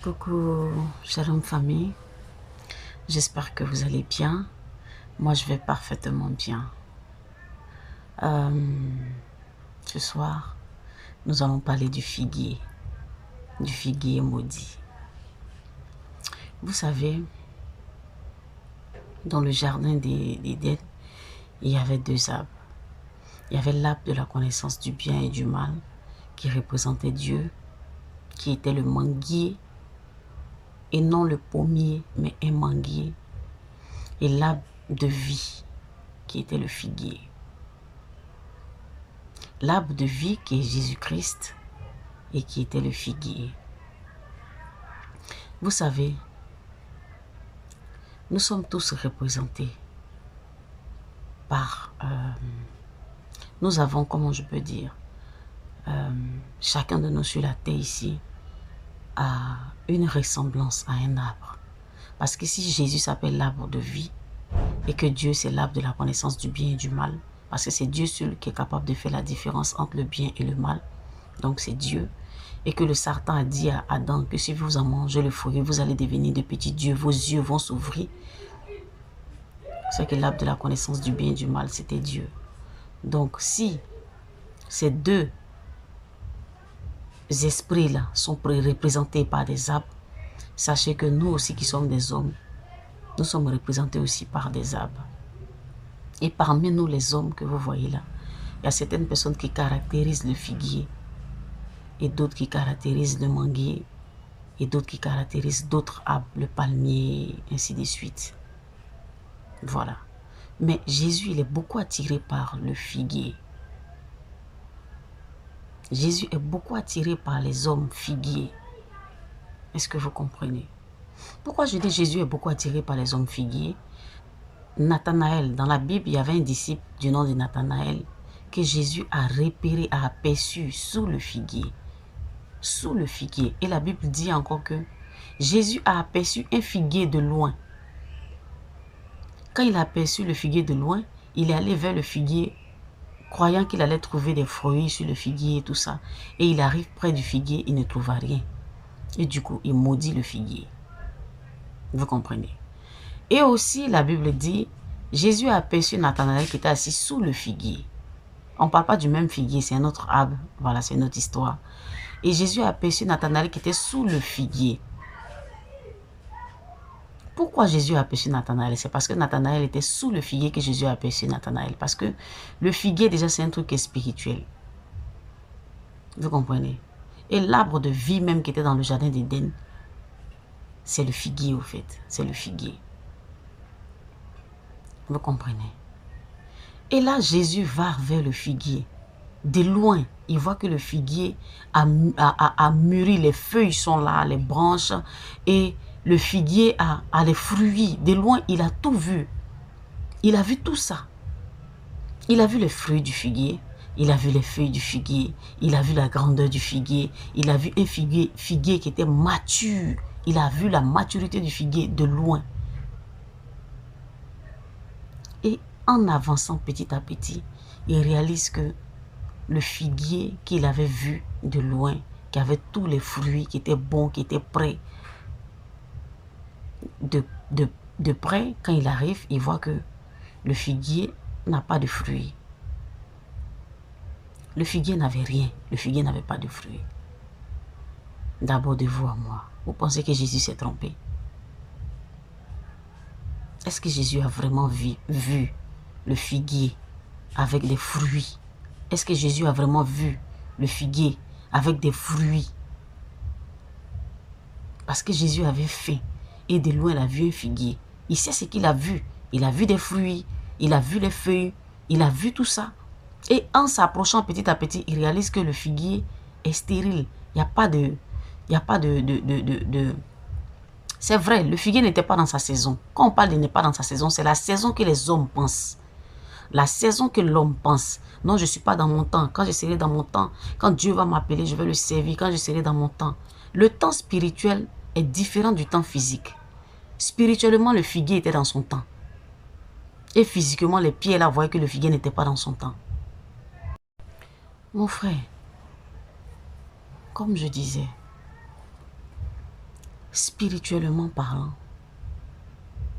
Coucou, shalom famille, j'espère que vous allez bien. Moi, je vais parfaitement bien. Ce soir, nous allons parler du figuier maudit. Vous savez, dans le jardin d'Éden, il y avait deux arbres. Il y avait l'arbre de la connaissance du bien et du mal, qui représentait Dieu, qui était le manguier, et non le pommier, mais un manguier. Et l'arbre de vie, qui était le figuier. L'arbre de vie qui est Jésus-Christ et qui était le figuier. Vous savez, nous sommes tous représentés par... nous avons, comment je peux dire, chacun de nous sur la terre ici a une ressemblance à un arbre. Parce que si Jésus s'appelle l'arbre de vie et que Dieu c'est l'arbre de la connaissance du bien et du mal, parce que c'est Dieu seul qui est capable de faire la différence entre le bien et le mal, donc c'est Dieu. Et que le Satan a dit à Adam que si vous en mangez le fruit, vous allez devenir de petits dieux, vos yeux vont s'ouvrir. C'est que l'arbre de la connaissance du bien et du mal, c'était Dieu. Donc si ces deux esprits-là sont représentés par des arbres, sachez que nous aussi qui sommes des hommes, nous sommes représentés aussi par des arbres. Et parmi nous les hommes que vous voyez là, il y a certaines personnes qui caractérisent le figuier, et d'autres qui caractérisent le manguier, et d'autres qui caractérisent d'autres arbres, le palmier, ainsi de suite. Voilà. Mais Jésus, il est beaucoup attiré par le figuier. Jésus est beaucoup attiré par les hommes figuiers. Est-ce que vous comprenez? Pourquoi je dis Jésus est beaucoup attiré par les hommes figuiers? Nathanaël, dans la Bible, il y avait un disciple du nom de Nathanaël que Jésus a repéré, a aperçu sous le figuier. Sous le figuier. Et la Bible dit encore que Jésus a aperçu un figuier de loin. Quand il a aperçu le figuier de loin, il est allé vers le figuier, croyant qu'il allait trouver des fruits sur le figuier et tout ça. Et il arrive près du figuier, il ne trouva rien. Et du coup, il maudit le figuier. Vous comprenez? Et aussi, la Bible dit, Jésus a aperçu Nathanaël qui était assis sous le figuier. On ne parle pas du même figuier, c'est un autre arbre. Voilà, c'est une autre histoire. Et Jésus a aperçu Nathanaël qui était sous le figuier. Pourquoi Jésus a aperçu Nathanaël? C'est parce que Nathanaël était sous le figuier que Jésus a aperçu Nathanaël. Parce que le figuier, déjà, c'est un truc qui est spirituel. Vous comprenez? Et l'arbre de vie même qui était dans le jardin d'Éden, c'est le figuier, au fait. C'est le figuier. Vous comprenez? Et là, Jésus va vers le figuier. De loin, il voit que le figuier a mûri, les feuilles sont là, les branches, et le figuier a les fruits. De loin, il a tout vu. Il a vu tout ça. Il a vu les fruits du figuier, il a vu les feuilles du figuier, il a vu la grandeur du figuier, il a vu un figuier qui était mature. Il a vu la maturité du figuier de loin. Et en avançant petit à petit, il réalise que le figuier qu'il avait vu de loin, qui avait tous les fruits, qui étaient bons, qui étaient prêts, de près, quand il arrive, il voit que le figuier n'a pas de fruits. Le figuier n'avait rien, le figuier n'avait pas de fruits. D'abord de vous à moi, vous pensez que Jésus s'est trompé? Est-ce que Jésus a vraiment vu le figuier avec des fruits? Est-ce que Jésus a vraiment vu le figuier avec des fruits? Parce que Jésus avait faim et de loin il a vu un figuier. Il sait ce qu'il a vu. Il a vu des fruits, il a vu les feuilles, il a vu tout ça. Et en s'approchant petit à petit, il réalise que le figuier est stérile. Il n'y a pas de... C'est vrai, le figuier n'était pas dans sa saison. Quand on parle de n'est pas dans sa saison, c'est la saison que les hommes pensent. La saison que l'homme pense. Non, je ne suis pas dans mon temps. Quand je serai dans mon temps, quand Dieu va m'appeler, je vais le servir. Quand je serai dans mon temps. Le temps spirituel est différent du temps physique. Spirituellement, le figuier était dans son temps. Et physiquement, les pieds là voyaient que le figuier n'était pas dans son temps. Mon frère, comme je disais, spirituellement parlant,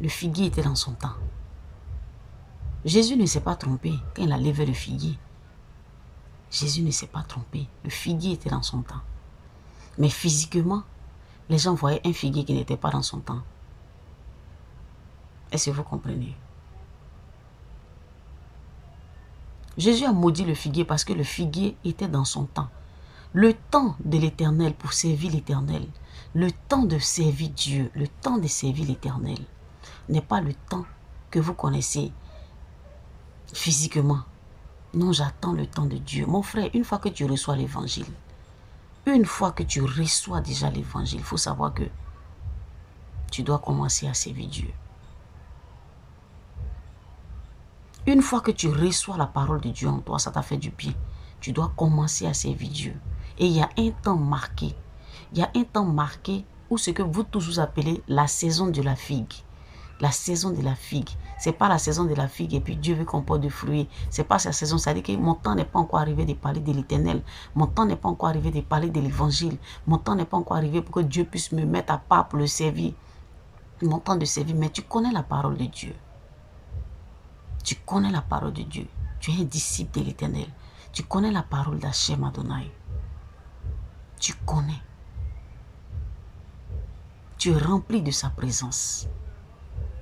le figuier était dans son temps. Jésus ne s'est pas trompé quand il a levé le figuier. Jésus ne s'est pas trompé. Le figuier était dans son temps. Mais physiquement, les gens voyaient un figuier qui n'était pas dans son temps. Est-ce que vous comprenez? Jésus a maudit le figuier parce que le figuier était dans son temps. Le temps de l'Éternel pour servir l'Éternel, le temps de servir Dieu, le temps de servir l'Éternel n'est pas le temps que vous connaissez physiquement. Non, j'attends le temps de Dieu. Mon frère, une fois que tu reçois l'évangile, une fois que tu reçois déjà l'évangile, il faut savoir que tu dois commencer à servir Dieu. Une fois que tu reçois la parole de Dieu en toi, ça t'a fait du bien. Tu dois commencer à servir Dieu. Et il y a un temps marqué. Il y a un temps marqué où ce que vous tous vous appelez la saison de la figue. La saison de la figue. Ce n'est pas la saison de la figue et puis Dieu veut qu'on porte de fruits. Ce n'est pas sa saison. Ça veut dire que mon temps n'est pas encore arrivé de parler de l'Éternel. Mon temps n'est pas encore arrivé de parler de l'Évangile. Mon temps n'est pas encore arrivé pour que Dieu puisse me mettre à part pour le servir. Mon temps de servir. Mais tu connais la parole de Dieu. Tu connais la parole de Dieu. Tu es un disciple de l'Éternel. Tu connais la parole d'Hachem Adonai. Tu connais. Tu es rempli de sa présence.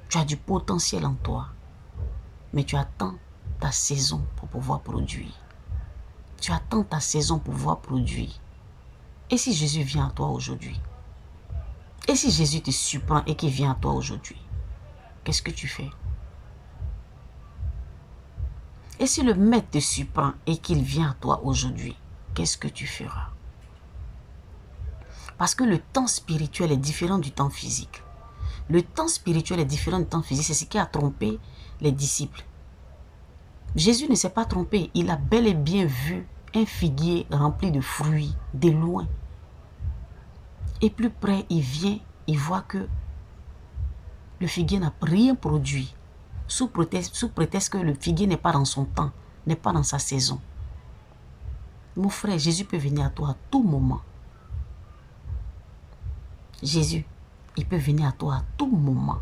Tu as du potentiel en toi. Mais tu attends ta saison pour pouvoir produire. Tu attends ta saison pour pouvoir produire. Et si Jésus vient à toi aujourd'hui? Et si Jésus te surprend et qu'il vient à toi aujourd'hui? Qu'est-ce que tu fais? Et si le maître te surprend et qu'il vient à toi aujourd'hui, qu'est-ce que tu feras? Parce que le temps spirituel est différent du temps physique. Le temps spirituel est différent du temps physique. C'est ce qui a trompé les disciples. Jésus ne s'est pas trompé. Il a bel et bien vu un figuier rempli de fruits de loin. Et plus près, il vient, il voit que le figuier n'a rien produit. Sous prétexte que le figuier n'est pas dans son temps, n'est pas dans sa saison. Mon frère, Jésus peut venir à toi à tout moment. Jésus, il peut venir à toi à tout moment.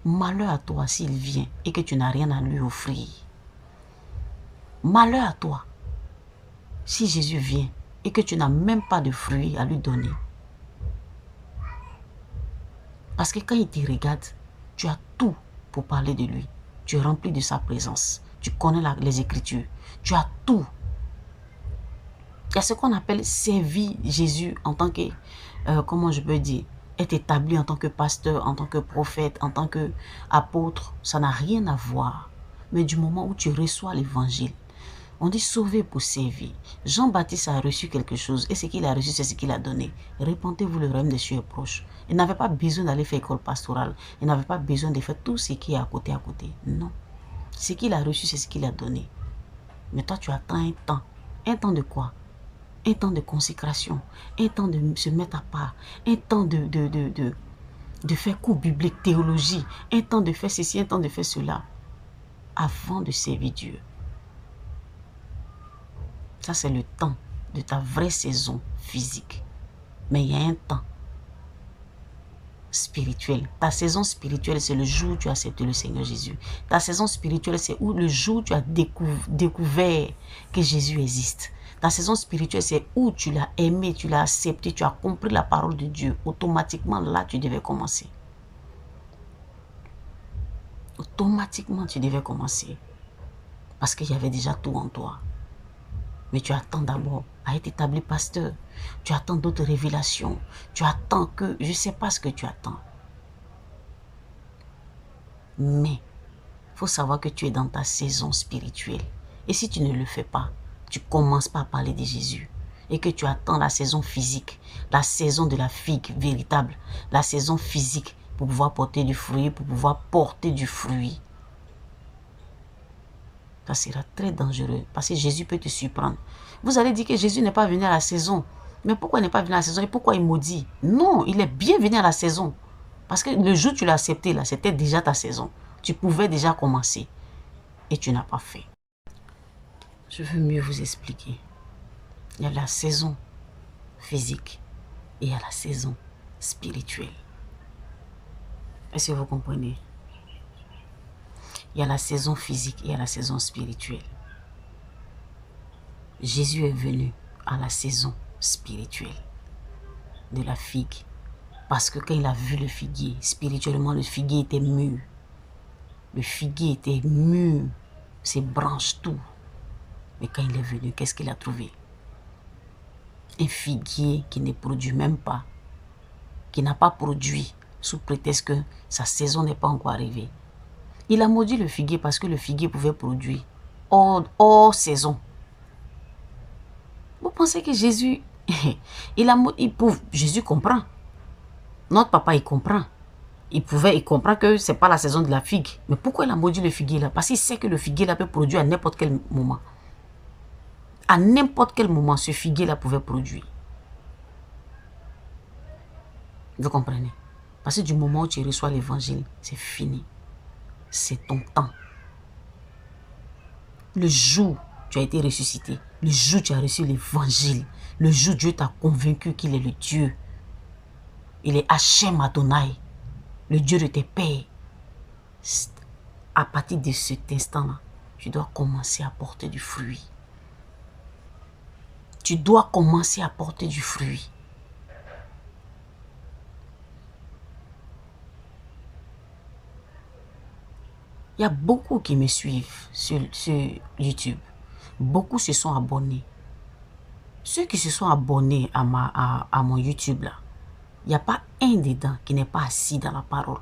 Malheur à toi s'il vient et que tu n'as rien à lui offrir. Malheur à toi si Jésus vient et que tu n'as même pas de fruits à lui donner. Parce que quand il te regarde, tu as tout pour parler de lui. Tu es rempli de sa présence. Tu connais les Écritures. Tu as tout. Il y a ce qu'on appelle servir Jésus en tant que, comment je peux dire, être établi en tant que pasteur, en tant que prophète, en tant qu'apôtre. Ça n'a rien à voir. Mais du moment où tu reçois l'évangile, on dit sauver pour servir. Jean-Baptiste a reçu quelque chose et ce qu'il a reçu, c'est ce qu'il a donné. Répandez-vous, le royaume des cieux est proche. Il n'avait pas besoin d'aller faire école pastorale. Il n'avait pas besoin de faire tout ce qui est à côté. Non. Ce qu'il a reçu, c'est ce qu'il a donné. Mais toi, tu attends un temps. Un temps de quoi? Un temps de consécration. Un temps de se mettre à part. Un temps de faire cours biblique, théologie. Un temps de faire ceci, un temps de faire cela. Avant de servir Dieu. Ça, c'est le temps de ta vraie saison physique. Mais il y a un temps spirituel. Ta saison spirituelle, c'est le jour où tu as accepté le Seigneur Jésus. Ta saison spirituelle, c'est le jour où tu as découvert que Jésus existe. Ta saison spirituelle, c'est où tu l'as aimé, tu l'as accepté, tu as compris la parole de Dieu. Automatiquement, là, tu devais commencer. Automatiquement, tu devais commencer. Parce qu'il y avait déjà tout en toi. Mais tu attends d'abord à être établi pasteur. Tu attends d'autres révélations. Tu attends que... Je ne sais pas ce que tu attends. Mais il faut savoir que tu es dans ta saison spirituelle. Et si tu ne le fais pas, tu ne commences pas à parler de Jésus. Et que tu attends la saison physique, la saison de la figue véritable, la saison physique pour pouvoir porter du fruit, pour pouvoir porter du fruit. Ça sera très dangereux parce que Jésus peut te surprendre. Vous allez dire que Jésus n'est pas venu à la saison. Mais pourquoi il n'est pas venu à la saison et pourquoi il maudit? Non, il est bien venu à la saison. Parce que le jour où tu l'as accepté, là, c'était déjà ta saison. Tu pouvais déjà commencer. Et tu n'as pas fait. Je veux mieux vous expliquer. Il y a la saison physique et il y a la saison spirituelle. Est-ce que vous comprenez? Il y a la saison physique et il y a la saison spirituelle. Jésus est venu à la saison spirituelle de la figue. Parce que quand il a vu le figuier, spirituellement, le figuier était mûr. Le figuier était mûr, ses branches, tout. Mais quand il est venu, qu'est-ce qu'il a trouvé? Un figuier qui ne produit même pas, qui n'a pas produit sous prétexte que sa saison n'est pas encore arrivée. Il a maudit le figuier parce que le figuier pouvait produire hors saison. Vous pensez que Jésus, Jésus comprend. Notre papa, il comprend. Il comprend que ce n'est pas la saison de la figue. Mais pourquoi il a maudit le figuier là? Parce qu'il sait que le figuier là peut produire à n'importe quel moment. À n'importe quel moment, ce figuier là pouvait produire. Vous comprenez? Parce que du moment où tu reçois l'évangile, c'est fini. C'est ton temps. Le jour où tu as été ressuscité, le jour où tu as reçu l'évangile, le jour où Dieu t'a convaincu qu'il est le Dieu, il est Hachem Adonai, le Dieu de tes pères. À partir de cet instant-là, tu dois commencer à porter du fruit. Tu dois commencer à porter du fruit. Il y a beaucoup qui me suivent sur YouTube. Beaucoup se sont abonnés. Ceux qui se sont abonnés à mon YouTube là, il n'y a pas un dedans qui n'est pas assis dans la parole.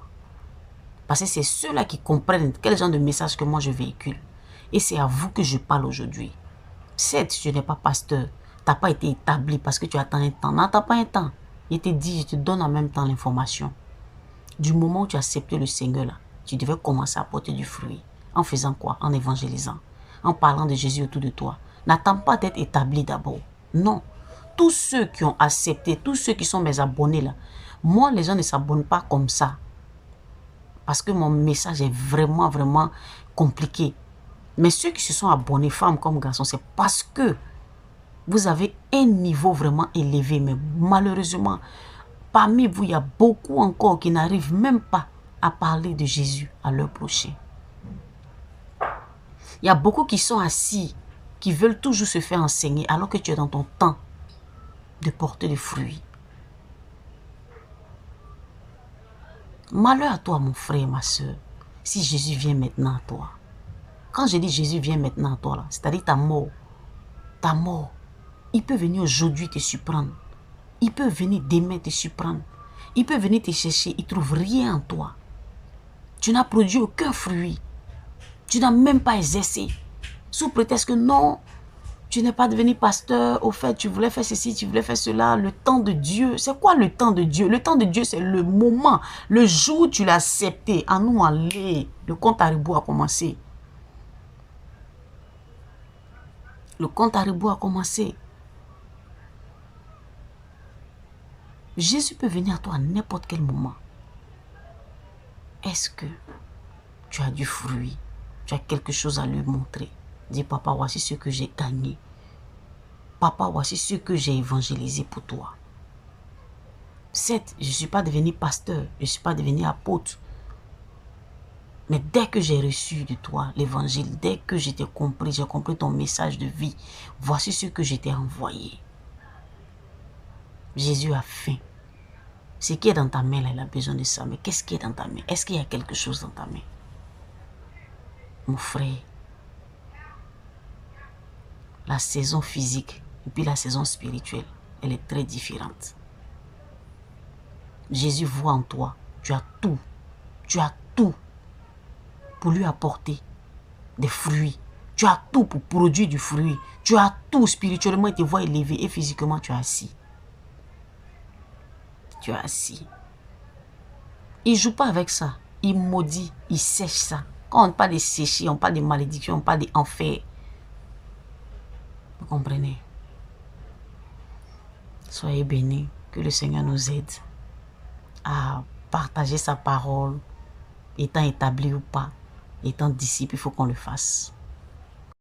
Parce que c'est ceux-là qui comprennent quel genre de message que moi je véhicule. Et c'est à vous que je parle aujourd'hui. Certes, tu n'es pas pasteur. Tu n'as pas été établi parce que tu attends un temps. Non, tu n'as pas un temps. Il te dit, je te donne en même temps l'information. Du moment où tu as accepté le Seigneur là, tu devais commencer à porter du fruit. En faisant quoi? En évangélisant. En parlant de Jésus autour de toi. N'attends pas d'être établi d'abord. Non. Tous ceux qui ont accepté, tous ceux qui sont mes abonnés là, moi les gens ne s'abonnent pas comme ça. Parce que mon message est vraiment, vraiment compliqué. Mais ceux qui se sont abonnés, femmes comme garçons, c'est parce que vous avez un niveau vraiment élevé. Mais malheureusement, parmi vous, il y a beaucoup encore qui n'arrivent même pas à parler de Jésus à leur prochain. Il y a beaucoup qui sont assis, qui veulent toujours se faire enseigner alors que tu es dans ton temps de porter des fruits. Malheur à toi, mon frère, ma soeur, si Jésus vient maintenant à toi. Quand je dis Jésus vient maintenant à toi, c'est-à-dire ta mort. Ta mort. Il peut venir aujourd'hui te surprendre. Il peut venir demain te surprendre. Il peut venir te chercher. Il ne trouve rien en toi. Tu n'as produit aucun fruit. Tu n'as même pas exercé. Sous prétexte que non, tu n'es pas devenu pasteur. Au fait, tu voulais faire ceci, tu voulais faire cela. Le temps de Dieu. C'est quoi le temps de Dieu? Le temps de Dieu, c'est le moment. Le jour où tu l'as accepté. En nous aller. Le compte à rebours a commencé. Le compte à rebours a commencé. Jésus peut venir à toi à n'importe quel moment. Est-ce que tu as du fruit? Tu as quelque chose à lui montrer? Dis, papa, voici ce que j'ai gagné. Papa, voici ce que j'ai évangélisé pour toi. Certes, je ne suis pas devenu pasteur, je ne suis pas devenu apôtre. Mais dès que j'ai reçu de toi l'évangile, dès que j'ai compris ton message de vie, voici ce que je t'ai envoyé. Jésus a faim. Ce qui est dans ta main, là, il a besoin de ça. Mais qu'est-ce qui est dans ta main? Est-ce qu'il y a quelque chose dans ta main? Mon frère, la saison physique et puis la saison spirituelle, elle est très différente. Jésus voit en toi, tu as tout pour lui apporter des fruits. Tu as tout pour produire du fruit. Tu as tout spirituellement, il te voit élevé et physiquement, tu es assis. Tu es assis. Il ne joue pas avec ça. Il maudit, il sèche ça. Quand on parle de sécher, on parle de malédiction, on parle d'enfer. Vous comprenez? Soyez bénis. Que le Seigneur nous aide à partager sa parole, étant établi ou pas, étant disciple, il faut qu'on le fasse.